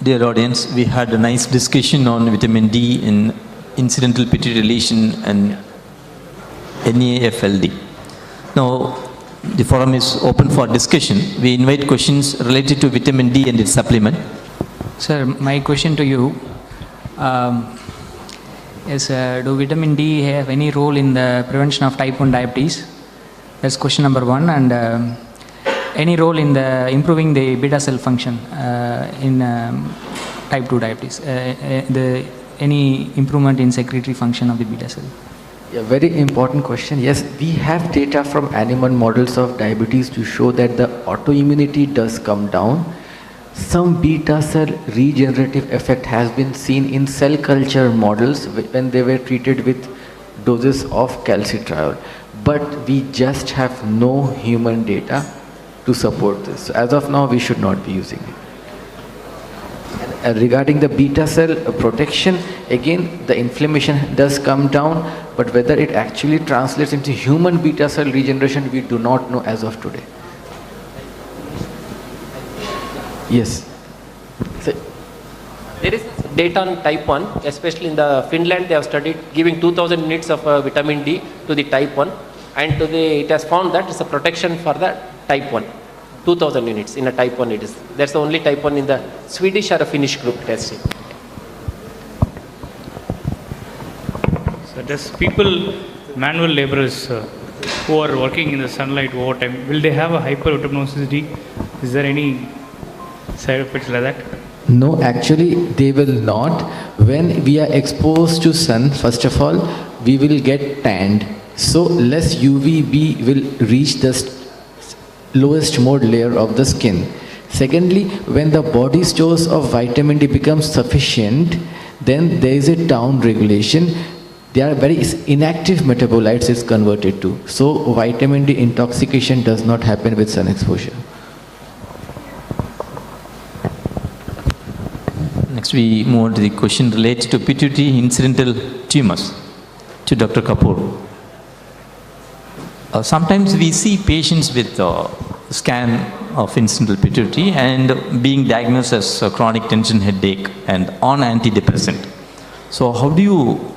Dear audience, we had a nice discussion on vitamin D in incidental pituitary deletion and NAFLD. Now, the forum is open for discussion. We invite questions related to vitamin D and its supplement. Sir, my question to you is, do vitamin D have any role in the prevention of type 1 diabetes? That's question number one. And any role in the improving the beta cell function in type 2 diabetes? Any improvement in secretory function of the beta cell? Yeah, very important question. Yes, we have data from animal models of diabetes to show that the autoimmunity does come down. Some beta cell regenerative effect has been seen in cell culture models when they were treated with doses of calcitriol. But we just have no human data to support this. So as of now, we should not be using it. And regarding the beta cell protection, again, the inflammation does come down, but whether it actually translates into human beta cell regeneration, we do not know as of today. Yes. So, there is data on type 1, especially in the Finland. They have studied giving 2000 units of vitamin D to the type 1, and it has found that it's a protection for the type 1. 2000 units in a type 1 it is. That's the only type 1 in the Swedish or a Finnish group testing. So does people, manual laborers who are working in the sunlight over time, will they have a hypervitamin D? Is there any side effects like that? No, actually they will not. When we are exposed to sun, first of all, we will get tanned. So less UVB will reach the lowest mode layer of the skin. Secondly, when the body stores of vitamin D becomes sufficient, then there is a down regulation. They are very inactive metabolites it's converted to. So vitamin D intoxication does not happen with sun exposure. Next, we move on to the question related to pituitary incidental tumors to Dr. Kapoor. Sometimes we see patients with scan of incidental pituitary and being diagnosed as a chronic tension headache and on antidepressant. So how do you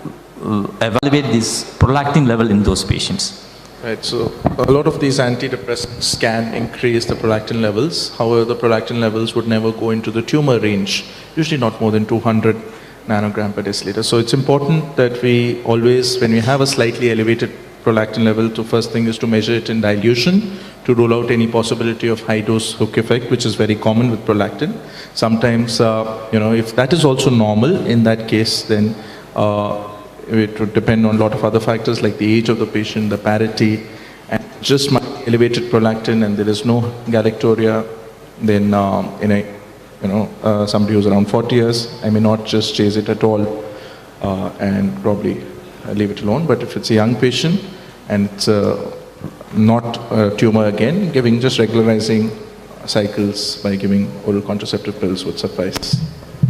evaluate this prolactin level in those patients? Right, so a lot of these antidepressants can increase the prolactin levels. However, the prolactin levels would never go into the tumor range, usually not more than 200 nanogram per deciliter. So it's important that we always, when we have a slightly elevated prolactin level, the first thing is to measure it in dilution to rule out any possibility of high dose hook effect, which is very common with prolactin. Sometimes, if that is also normal, in that case, then it would depend on a lot of other factors like the age of the patient, the parity, and just my elevated prolactin and there is no galacturia, then somebody who's around 40 years, I may not just chase it at all and probably leave it alone. But if it's a young patient and it's not a tumor again, just regularizing cycles by giving oral contraceptive pills would suffice.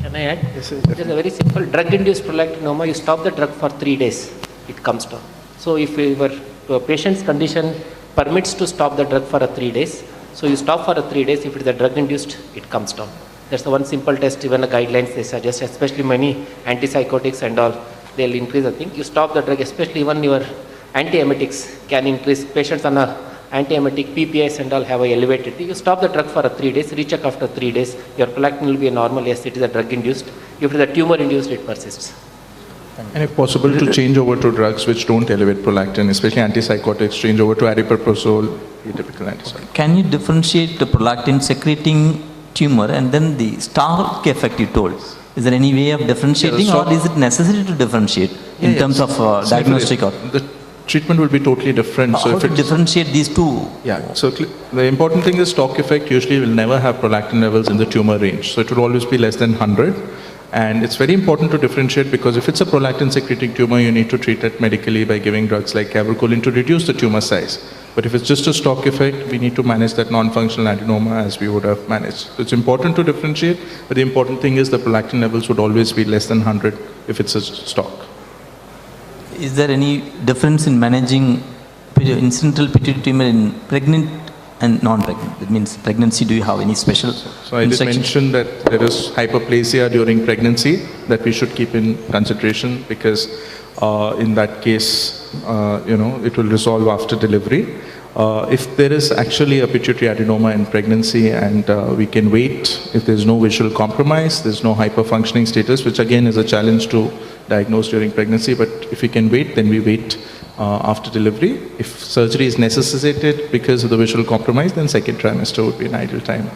Can I add? Yes, it is a very simple drug-induced prolactinoma. You stop the drug for 3 days, it comes down. So if your patient's condition permits to stop the drug for 3 days, so you stop for 3 days. If it is a drug-induced, it comes down. That's the one simple test. Even the guidelines they suggest, especially many antipsychotics and all, they'll increase the thing. You stop the drug, especially even your antiemetics can increase. Patients on a antiemetic, PPIs and all have a elevated. You stop the drug for 3 days, recheck after 3 days, your prolactin will be normal. Yes, it is a drug-induced. If it is a tumor-induced, it persists. And if possible, to change over to drugs which don't elevate prolactin, especially antipsychotics, change over to aripiprazole, atypical antipsychotic. Can you differentiate the prolactin secreting tumor and then the stalk effect you told? Is there any way of differentiating, or is it necessary to differentiate in terms of diagnostic? The treatment will be totally different. So how to differentiate these two? Yeah, so the important thing is stalk effect usually will never have prolactin levels in the tumor range. So it will always be less than 100. And it's very important to differentiate because if it's a prolactin secreting tumor, you need to treat it medically by giving drugs like cabergoline to reduce the tumor size. But if it's just a stalk effect, we need to manage that non-functional adenoma as we would have managed. So it's important to differentiate, but the important thing is the prolactin levels would always be less than 100 if it's a stalk. Is there any difference in managing incidental pituitary tumor in pregnant and non-pregnant? That means pregnancy, do you have any special So I did mention that there is hyperplasia during pregnancy that we should keep in consideration, because in that case, it will resolve after delivery. If there is actually a pituitary adenoma in pregnancy and we can wait, if there's no visual compromise, there's no hyperfunctioning status, which again is a challenge to diagnose during pregnancy, but if we can wait, then we wait after delivery. If surgery is necessitated because of the visual compromise, then second trimester would be an ideal time.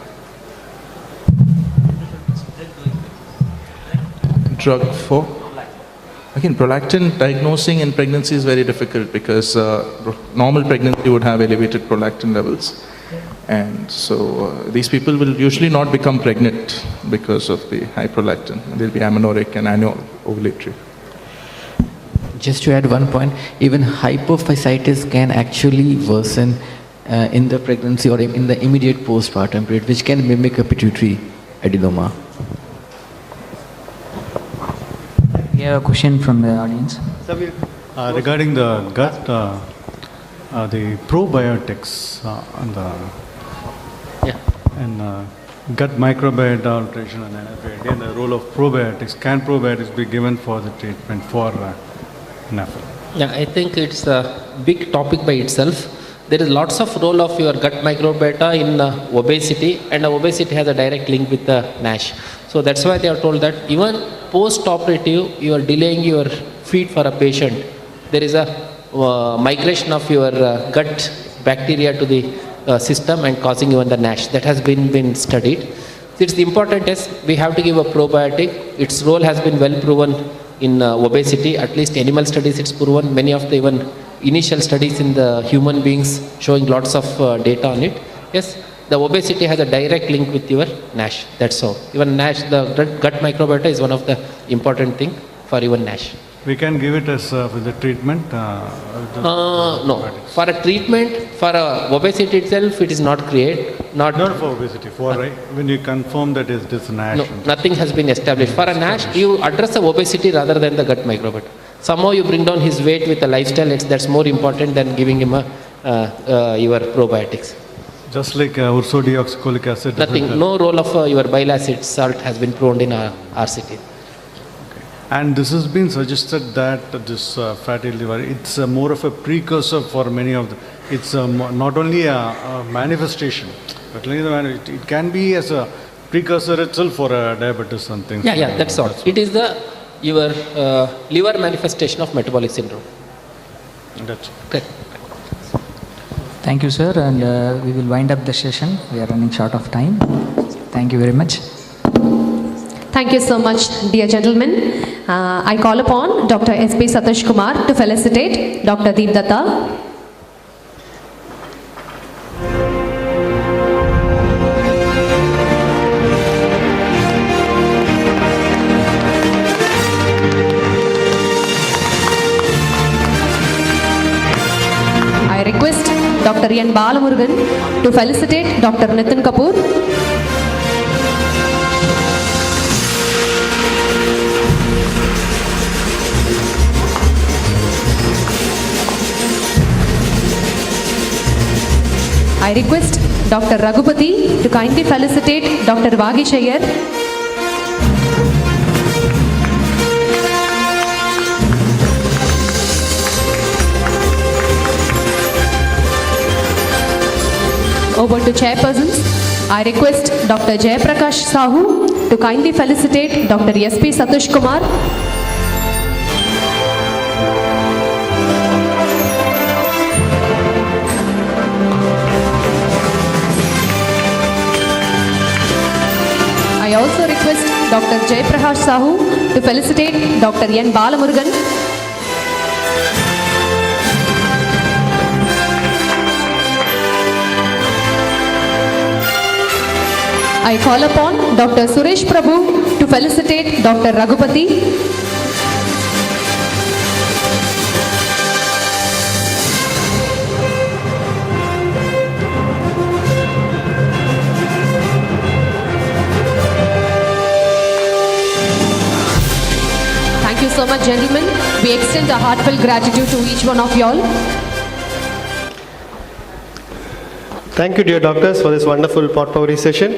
Drug for? Again, prolactin diagnosing in pregnancy is very difficult, because normal pregnancy would have elevated prolactin levels. And so these people will usually not become pregnant because of the high prolactin. They'll be amenorrheic and anovulatory. Just to add one point, even hypophysitis can actually worsen in the pregnancy or in the immediate postpartum period, which can mimic a pituitary adenoma. We have a question from the audience. Regarding the gut, the probiotics and gut microbiota alteration and NFAD, and the role of probiotics. Can probiotics be given for the treatment for NAFL? Yeah, I think it's a big topic by itself. There is lots of role of your gut microbiota in obesity, and obesity has a direct link with the NASH. So that's why they are told that even post-operative, you are delaying your feed for a patient. There is a migration of your gut bacteria to the system and causing even the NASH. That has been studied. It's important is we have to give a probiotic. Its role has been well proven in obesity. At least animal studies it's proven. Many of the even initial studies in the human beings showing lots of data on it. Yes, the obesity has a direct link with your NASH. That's all. Even NASH, the gut microbiota is one of the important thing for even NASH. We can give it as for the treatment? No. For a treatment, for obesity itself, it is not created. Not for obesity, when you confirm that is this NASH. No, nothing has been established. For a NASH, you address the obesity rather than the gut microbiota. Somehow you bring down his weight with a lifestyle, that's more important than giving him your probiotics. Just like ursodeoxycholic acid? Nothing, no role of your bile acid salt has been proven in RCT. And this has been suggested that this fatty liver, it's more of a precursor for many of the, it's not only a manifestation, but it can be as a precursor itself for diabetes and things. Yeah, that's all. It is your liver manifestation of metabolic syndrome. That's okay. Thank you, sir, and we will wind up the session. We are running short of time. Thank you very much. Thank you so much, dear gentlemen. I call upon Dr. S.B. Satish Kumar to felicitate Dr. Deep Datta. I request Dr. N. Balamurugan to felicitate Dr. Nitin Kapoor. I request Dr. Raghupati to kindly felicitate Dr. Vagish Iyer. Over to chairpersons. I request Dr. Jayaprakash Sahu to kindly felicitate Dr. S.P. Satish Kumar. I also request Dr. Jayaprakash Sahu to felicitate Dr. N. Balamurugan. I call upon Dr. Suresh Prabhu to felicitate Dr. Raghupati. Thank you so much, gentlemen. We extend our heartfelt gratitude to each one of y'all. Thank you, dear doctors, for this wonderful potpourri session.